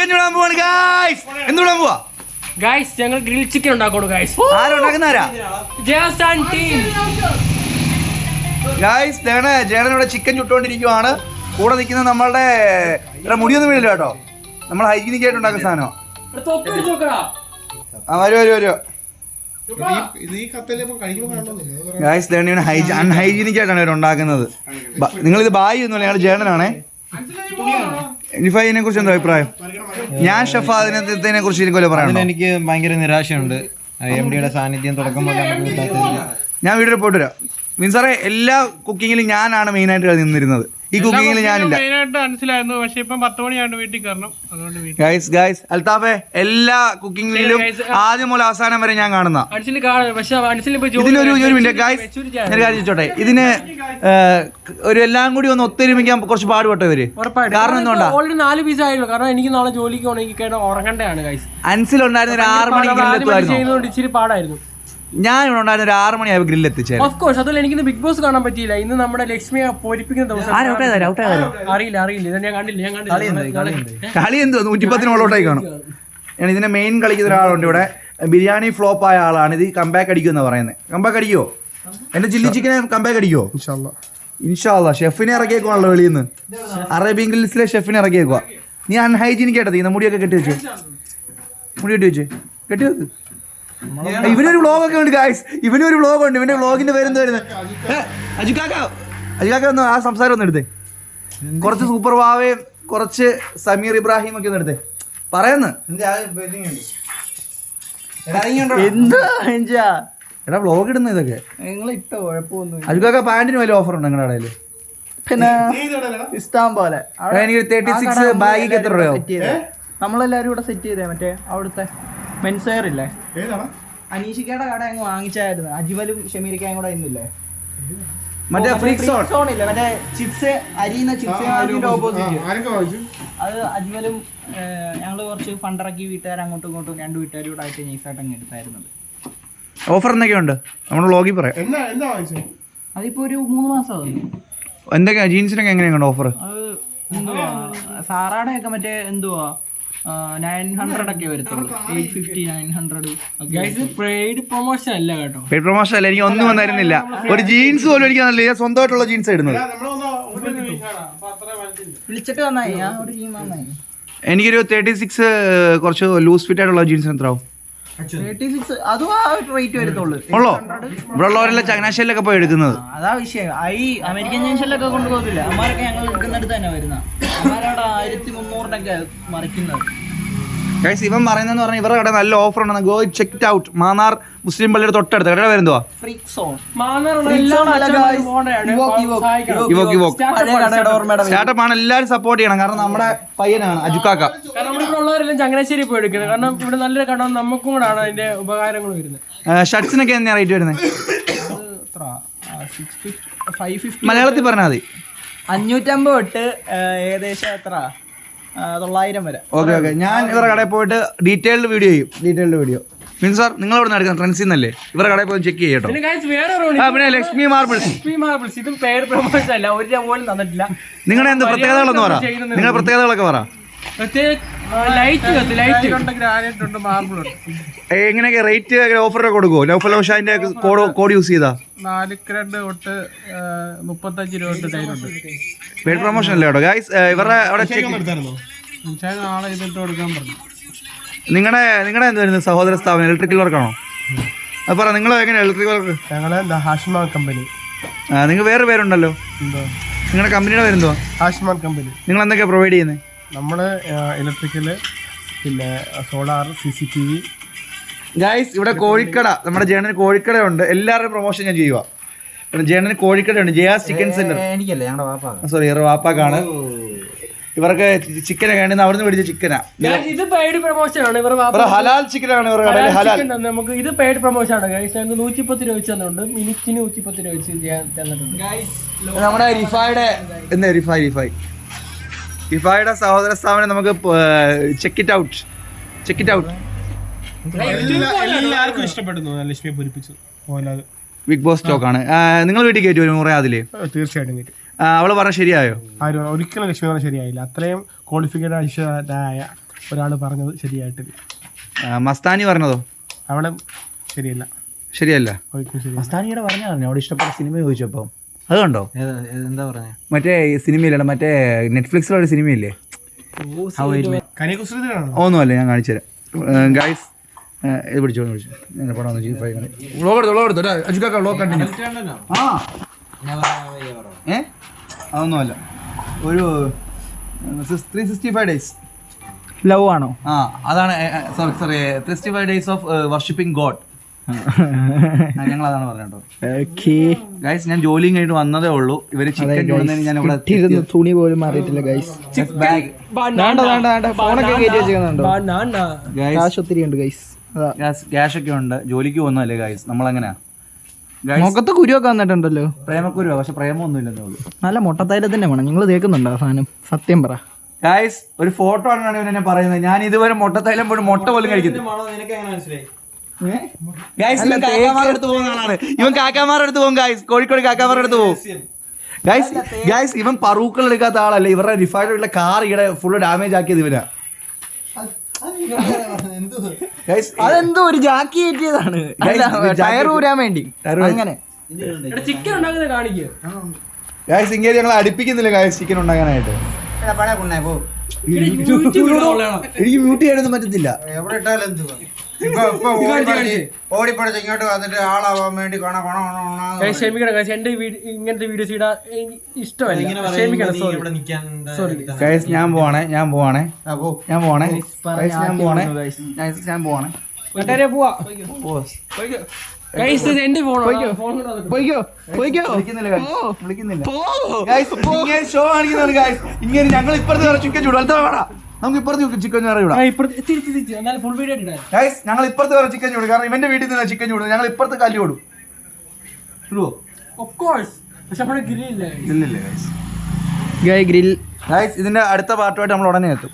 Chicken ചൂടാൻ പോവാണ് guys. എന്ത് ചൂടാൻ പോവാ ഗായ്സ്? ഞങ്ങൾ ഗ്രിൽ ചിക്കൻ ഉണ്ടാക്കണു ഗായ്സ്. ആരുണ്ടാക്കുന്നാരാ ഗായ്സ്? ജേണനോടെ ചിക്കൻ ചുട്ടോണ്ടിരിക്കുവാണ്. കൂടെ നിൽക്കുന്ന നമ്മളുടെ മുടിയൊന്നും വീടില്ല കേട്ടോ. നമ്മൾ ഹൈജീനിക് ആയിട്ട് ഉണ്ടാക്കുന്ന സാധനമാണ്. വരുമോ ഗായ്സ്? അൺഹൈജീനിക് ആയിട്ടാണ് ഇവർ ഉണ്ടാക്കുന്നത്. നിങ്ങളിത് ബായി ഒന്നുമില്ല, ഞങ്ങൾ ജേണനാണേ. ഇനിഫൈനെ കുറിച്ച് എന്താ അഭിപ്രായം? ഞാൻ ഷെഫ് അതിനെ കുറിച്ച് എനിക്കല്ലേ പറയാം. എനിക്ക് ഭയങ്കര നിരാശയുണ്ട്. എംഡിയുടെ സാന്നിധ്യം തുടക്കം ഞാൻ വീട്ടിൽ പോയിട്ട് വരാം. മീൻസാറേ, എല്ലാ കുക്കിങ്ങിലും ഞാനാണ് മെയിനായിട്ട് നിന്നിരുന്നത്. ഈ കുക്കിങ്ങിൽ ഞാനില്ല. ഗൈസ് അൽത്താഫെ, എല്ലാ കുക്കിങ്ങിലും ആദ്യം മുതൽ അവസാനം വരെ ഞാൻ കാണുന്ന. ഇതിനൊരു മിനിറ്റ് ഗൈസ്, ഞാൻ കാര്യം ചോദിച്ചോട്ടെ. ഇതിന് ഒരു എല്ലാം കൂടി ഒന്ന് ഒത്തൊരുമിക്കാൻ കുറച്ച് പാടുപെട്ടവര്. കാരണം എന്തുകൊണ്ടാ? ഓൾറെഡി 4 പീസ് ആയിരുന്നു. കാരണം എനിക്ക് നാളെ ജോലിക്ക് ഉറങ്ങണ്ടാണ് ഗൈസ്. അൻസിലുണ്ടായിരുന്ന ഒരു 6 മണിക്ക് ഇച്ചിരി പാടായിരുന്നു. ഞാൻ ഇവിടെ ഉണ്ടായിരുന്ന ഒരു 6 മണിയായി ഗ്രില്ല് എത്തിച്ചേരും. Of course. അതുപോലെ എനിക്ക് ബിഗ് ബോസ് കാണാൻ പറ്റിയില്ല. ഇന്ന് നമ്മുടെ ലക്ഷ്മിയെ പൊരിപ്പിക്കുന്ന ദിവസം. അറിയില്ല. ഞാൻ കണ്ടില്ല. കളി എന്തോ 110 ഓളോട്ടായി കാണും. ഞാൻ ഇതിനെ മെയിൻ കളിക്കുന്ന ഒരാളുണ്ട് ഇവിടെ. ബിരിയാണി ഫ്ലോപ്പ് ആയ ആളാണ്. ഇത് കംബാക്ക് അടിക്കുമെന്നാണ് പറയുന്നത്. കംബാക്ക് അടിക്കുമോ? എന്റെ ചില്ലി ചിക്കനെ കംബാക്ക് അടിക്കുമോ? ഇൻഷാല്ലാ. ഷെഫിനെ ഇറക്കിയേക്കുവാണല്ലോ വെളിയിൽ നിന്ന്. അറേബ്യൻ ഗ്രിൽസിലെ ഷെഫിനെ ഇറക്കിയേക്കുവാ. നീ അൺഹൈജീനിക് ആയിട്ടാ തീ മുടിയൊക്കെ കെട്ടി വെച്ചു. കെട്ടി വെക്ക്. ഇവനൊരു വ്ളോഗൊക്കെ ഉണ്ട് ഗായ്സ്. ഇവനൊരു വ്ളോഗ് ഉണ്ട്. ഇവന്റെ വ്ളോഗിന്റെ പേരെന്താ വരുന്നത്? അജുക്കാക്ക ഒന്ന് ആ സംസാരം ഒന്ന് എടുത്തേ. കുറച്ച് സൂപ്പർ വാവയും കുറച്ച് സമീർ ഇബ്രാഹിം ഒക്കെ ഒന്ന് എടുത്തേ. പറയുന്നു എടാ വ്ളോഗ് ഇടുന്ന ഇതൊക്കെ അജുക്കാക്ക. പാന്റിന് വലിയ ഓഫർ ഉണ്ട് നിങ്ങളുടെ കടയിൽ? പിന്നെ ഇഷ്ടം പോലെ. എനിക്ക് 36 ബാഗിക്ക് എത്ര രൂപയോ? നമ്മളെല്ലാരും ഇവിടെ സെറ്റ് ചെയ്തേ. മറ്റേ അവിടുത്തെ മെൻസെയർ ഇല്ലേ, അനീഷിക്കയുടെ കട അങ്ങ് വാങ്ങിച്ചായിരുന്നു. അജ്മലും ഷമീരിക്കയും കൂടെ ഇന്നില്ലേ മറ്റേ സോൺ ഇല്ലേ, മറ്റേ ചിപ്സ് അരിയുന്ന ചിപ്സ് ഓപ്പോസിറ്റ്. അത് അജ്മലും ഞങ്ങള് കുറച്ച് ഫണ്ടിറക്കി വീട്ടുകാർ അങ്ങോട്ടും ഇങ്ങോട്ടും 2 വീട്ടുകാരും കൂടെ ആയിട്ട് നൈസായിട്ട് അങ്ങ് എടുത്തായിരുന്നത്. ഓഫർ എന്തൊക്കെയുണ്ട് നമ്മുടെ വ്ളോഗിൽ പറയാം. അതിപ്പോ ഒരു 3 മാസം. എന്തൊക്കെയാ ജീൻസിനൊക്കെ എങ്ങനെയുണ്ട് ഓഫർ? അത് എന്തുവാ സാറാടെ ഒക്കെ മറ്റേ എന്തുവാ 900 ഒക്കെ വരത്തുള്ളൂ. 850 900. പെയ്ഡ് പ്രൊമോഷൻ അല്ല കേട്ടോ. പെയ്ഡ് പ്രൊമോഷൻ അല്ല. എനിക്ക് ഒന്നും വന്നിരുന്നില്ല. ഒരു ജീൻസ് പോലും എനിക്ക് നല്ല സ്വന്തമായിട്ടുള്ള ജീൻസ് ഇടുന്നത്. വിളിച്ചിട്ട് വന്നായി. ഞാൻ ഒരു ജീൻ വന്നായി. എനിക്കൊരു 36 കുറച്ച് ലൂസ് ഫിറ്റ് ആയിട്ടുള്ള ജീൻസ് എത്രയാവും? 36 അതും ആ റേറ്റ് വരത്തുള്ളൂ. ഉള്ളോ? ഇവിടെ ഉള്ളവരെല്ലാം ചങ്ങനാശ്ശേരിയിലൊക്കെ പോയി എടുക്കുന്നത്. അതാ വിഷയം. ഈ അമേരിക്കൻ ജംഗ്ഷനിലൊക്കെ കൊണ്ടുപോകത്തില്ല. അമ്മാരൊക്കെ ഞങ്ങൾ എടുക്കുന്നിടത്ത് തന്നെ വരുന്ന. അമ്മാരവിടെ 1300 മറിക്കുന്നത്. ഗൈസ്, ഇവൻ പറയുന്നതെന്ന് പറഞ്ഞാൽ ഇവരുടെ കട നല്ല ഓഫർ ഉണ്ടെന്ന്. Go check it out. Mannar മുസ്ലിം പള്ളിയുടെ തൊട്ടടുത്ത് കടയുടെ വരുന്നോ? സ്റ്റാർട്ടപ്പാണ്. എല്ലാവരും സപ്പോർട്ട് ചെയ്യണം. കാരണം നമ്മുടെ പയ്യനാണ് അജുക്കാക്ക. ഉള്ളവരെല്ലാം ചങ്ങനാശ്ശേരി പോയി എടുക്കുന്നത്. കാരണം ഇവിടെ നല്ലൊരു കട നമുക്കും കൂടെ ആണ് അതിന്റെ ഉപകാരങ്ങൾ വരുന്നത്. ഷർട്ട്സിനൊക്കെ എന്നാ റേറ്റ് വരുന്നത്? മലയാളത്തിൽ പറഞ്ഞാൽ മതി. 550 തൊട്ട് ഏകദേശം എത്ര 900 വരെ. ഓക്കെ. ഞാൻ ഇവരുടെ കടയിൽ പോയിട്ട് ഡീറ്റെയിൽഡ് വീഡിയോ മീൻ സാർ നിങ്ങൾ ഇവിടെ നടക്കുന്ന ട്രെൻഡ്സിൽ നിന്നല്ലേ? ഇവരുടെ കടയിൽ പോയി ചെക്ക് ചെയ്യട്ടോ. പിന്നെ ലക്ഷ്മി മാർബിൾസ്. ഇതും പേര് പ്രൊമോഷൻ അല്ല. ഒരു രൂപ പോലും തന്നിട്ടില്ല. നിങ്ങളുടെ എന്ത് പ്രത്യേകതകളെന്ന് പറ. നിങ്ങളുടെ പ്രത്യേകതകളൊക്കെ പറ. എങ്ങനെയൊക്കെ റേറ്റ് ഓഫറൊക്കെ കൊടുക്കുമോ? ലൗഫലോഷാന്റെ കോഡ് യൂസ് ചെയ്താ 42 തൊട്ട് 35 രൂപ തൊട്ട് പെയ്ഡ് പ്രൊമോഷൻ അല്ലേ കേട്ടോ ഗൈസ്. ഇവരുടെ അവിടെ നാളെ ഇതിട്ട് കൊടുക്കാൻ പറഞ്ഞു. നിങ്ങളുടെ എന്ത് വരുന്നത് സഹോദര സ്ഥാപനം ഇലക്ട്രിക്കൽ വർക്കാണോ? അത് പറ. നിങ്ങൾ എങ്ങനെ ഇലക്ട്രിക്കൽ വർക്ക്? ഞങ്ങളെ ഹാഷ്മാൻ കമ്പനി. നിങ്ങൾ വേറെ പേരുണ്ടല്ലോ. നിങ്ങളുടെ കമ്പനിയുടെ പേരെന്തോ? ഹാഷ്മാൻ കമ്പനി. നിങ്ങൾ എന്തൊക്കെയാ പ്രൊവൈഡ് ചെയ്യുന്നത്? നമ്മൾ ഇലക്ട്രിക്കല്, പിന്നെ സോളാർ, CCTV. ഗൈസ്, ഇവിടെ കോഴിക്കട, നമ്മുടെ ജേണന് കോഴിക്കട ഉണ്ട്. എല്ലാവരുടെയും പ്രൊമോഷൻ ഞാൻ ചെയ്യുക. ജേണന് കോഴിക്കട ഉണ്ട്. Jaya's chicken centre. എനിക്കല്ലേ ഞങ്ങളുടെ വാപ്പാ. സോറി, ഇവരുടെ വാപ്പാക്കാണ്. ഇവർക്ക് ചിക്കനെ വേണ്ടുന്ന അവിടുന്ന് മേടിച്ച ചിക്കനാ. ഇത് പെയ്ഡ് പ്രൊമോഷൻ ആണ്. ഹലാൽ ചിക്കനാണ് ഇവരുടെ കടയിൽ. ഹലാൽ നമുക്ക് ഇത് പെയ്ഡ് പ്രൊമോഷൻ ആണ്. ഗൈസ്, ഞങ്ങൾക്ക് 110 രൂപ വെച്ച് തന്നിട്ടുണ്ട്. മിനിറ്റിന് 110 രൂപ വെച്ച് തന്നിട്ടുണ്ട്. നമ്മുടെ റിഫായുടെ എന്താ റിഫായുടെ സഹോദര സ്ഥാപനം. നമുക്ക് ചെക്ക് ഇറ്റ് ഔട്ട്. എല്ലാവർക്കും ഇഷ്ടപ്പെടുന്നു. ലക്ഷ്മിയെ പൊരിപ്പിച്ചു. ബിഗ് ബോസ് സ്റ്റോക്കാണ്. നിങ്ങൾ വീട്ടിൽ കയറ്റി വരും മുറേ അതില്? തീർച്ചയായിട്ടും കയറ്റും. അവള് പറഞ്ഞ ശരിയായോ? ഒരിക്കലും ലക്ഷ്മി പറഞ്ഞ ശരിയായില്ല. അത്രയും ക്വാളിഫിക്കേഷൻ ആയ ഒരാൾ പറഞ്ഞത് ശരിയായിട്ടില്ല. മസ്താനി പറഞ്ഞതോ? അവിടെ ശരിയല്ല. ശരിയല്ല. ഒരിക്കലും ശരിയല്ല. മസ്താനിയുടെ പറഞ്ഞായിരുന്നു അവിടെ ഇഷ്ടപ്പെട്ട സിനിമ ചോദിച്ചപ്പോൾ. അത് കണ്ടോ? എന്താ പറഞ്ഞേ? മറ്റേ സിനിമയിലാണ്, മറ്റേ നെറ്റ്ഫ്ലിക്സിലുള്ള സിനിമയില്ലേ? കനികുസൃതിയാണോ? ഒന്നുമല്ല, ഞാൻ കാണിച്ചു തരാം. ഗൈസ് ഇത് പിടിച്ചോ ഞാൻ പടം വ്ളോഗ് എടുത്തോ അജുക്കാക്ക വ്ളോഗ് കണ്ടിന്യൂ. അതൊന്നുമല്ല, ഒരു 365 days ലവ് ആണോ? അതാണ്. Sorry 365 days of worshipping God. ഞങ്ങൾ അതാണ് പറഞ്ഞോ. ഗൈസ് ഞാൻ ജോലിയും കഴിഞ്ഞിട്ട് വന്നതേ ഉള്ളൂ. ഇവര് ചിക്കൻ ചൂടുന്നതിന് ഞാൻ ഇവിടെ തുണി പോലും മാറിയിട്ടില്ല ഗൈസ്. ഫോണൊക്കെ കയറ്റി വെച്ചിരുന്നുണ്ടോ? കാശ് ഒത്തിരി ഉണ്ട് ഗൈസ്. ക്യാഷ് ഒക്കെ ഉണ്ട്. ജോലിക്ക് പോകുന്നതല്ലേ ഗൈസ്, നമ്മളെങ്ങനെയാ? മുഖത്ത് കുരുവൊക്കെ വന്നിട്ടുണ്ടല്ലോ. പ്രേമക്കുരുവാ, പക്ഷെ പ്രേമൊന്നും ഇല്ലെന്നേ ഉള്ളൂ. നല്ല മുട്ടത്തൈലത്തിന്റെ വേണം. നിങ്ങൾ തേക്കുന്നുണ്ടോ സാധനം? സത്യം പറ ഗൈസ്, ഒരു ഫോട്ടോ ആണ് ഇവനെ പറയുന്നത്. ഞാൻ ഇതുവരെ മുട്ടത്തൈലം പോലും മുട്ട പോലും കഴിക്കുന്നു. ഇവൻ കാക്കാമാരുടെ അടുത്ത് പോകും ഗൈസ്. കോഴിക്കോട് കാക്കാമാരുടെ അടുത്ത് പോകും ഗൈസ്. ഇവൻ പറൂക്കൾ എടുക്കാത്ത ആളല്ല. ഇവരുടെ റിഫൈൻഡ് കാർ ഇവിടെ ഫുള്ള് ഡാമേജ് ആക്കിയത് ഇവനാ. അതെന്തോ ഒരു ജാക്കി കയറ്റിയതാണ്, ടയർ ഊരാൻ വേണ്ടി. അങ്ങനെ ചിക്കൻ ഉണ്ടാക്കുന്നത് കാണിക്കുക. ഗൈസ് ഇങ്ങനെ ഞങ്ങൾ അടുപ്പിക്കുന്നില്ല ഗൈസ് ചിക്കൻ ഉണ്ടാക്കാനായിട്ട്. എനിക്ക് മ്യൂട്ട് ചെയ്യാനൊന്നും പറ്റത്തില്ല. എവിടെ ഇട്ടാലും എന്ത് ഓടിപ്പടച്ച് ഇങ്ങോട്ട് വന്നിട്ട് ആളാവാൻ വേണ്ടി ക്ഷമിക്കണം ഗൈസ്, എന്റെ ഇങ്ങനത്തെ വീഡിയോസ് ഇടാൻ ഇഷ്ടമല്ല. ക്ഷമിക്കണം, സോറി. ഗൈസ് ഞാൻ പോവാണേ. ഗൈസ് ഇത് എന്റെ ഫോൺ. ഷോ കാണിക്കുന്നതാണ് ഗൈസ്. ഇങ്ങനെ ഞങ്ങൾ ഇപ്പുറത്ത് ചിക്കൻ ചൂടും. നമുക്ക് ഇപ്പുറത്ത് ചിക്കൻ ചൂടാം. ഫുൾ വീഡിയോ ഇടാൻ ഗൈസ് ഞങ്ങൾ ഇപ്പുറത്ത് വേറെ ചിക്കൻ ചൂടും. കാരണം ഇവന്റെ വീട്ടിൽ നിന്ന് ചിക്കൻ ചൂടും. ഞങ്ങൾ ഇപ്പുറത്ത് കല്ല് കൊടും. Of course. പക്ഷെ നമ്മുടെ ഗ്രില്ലില്ല. ഗ്രിൽ. ഗ്രിൽ ഗൈസ് ഇതിന്റെ അടുത്ത പാർട്ടുമായിട്ട് നമ്മൾ ഉടനെ എത്തും.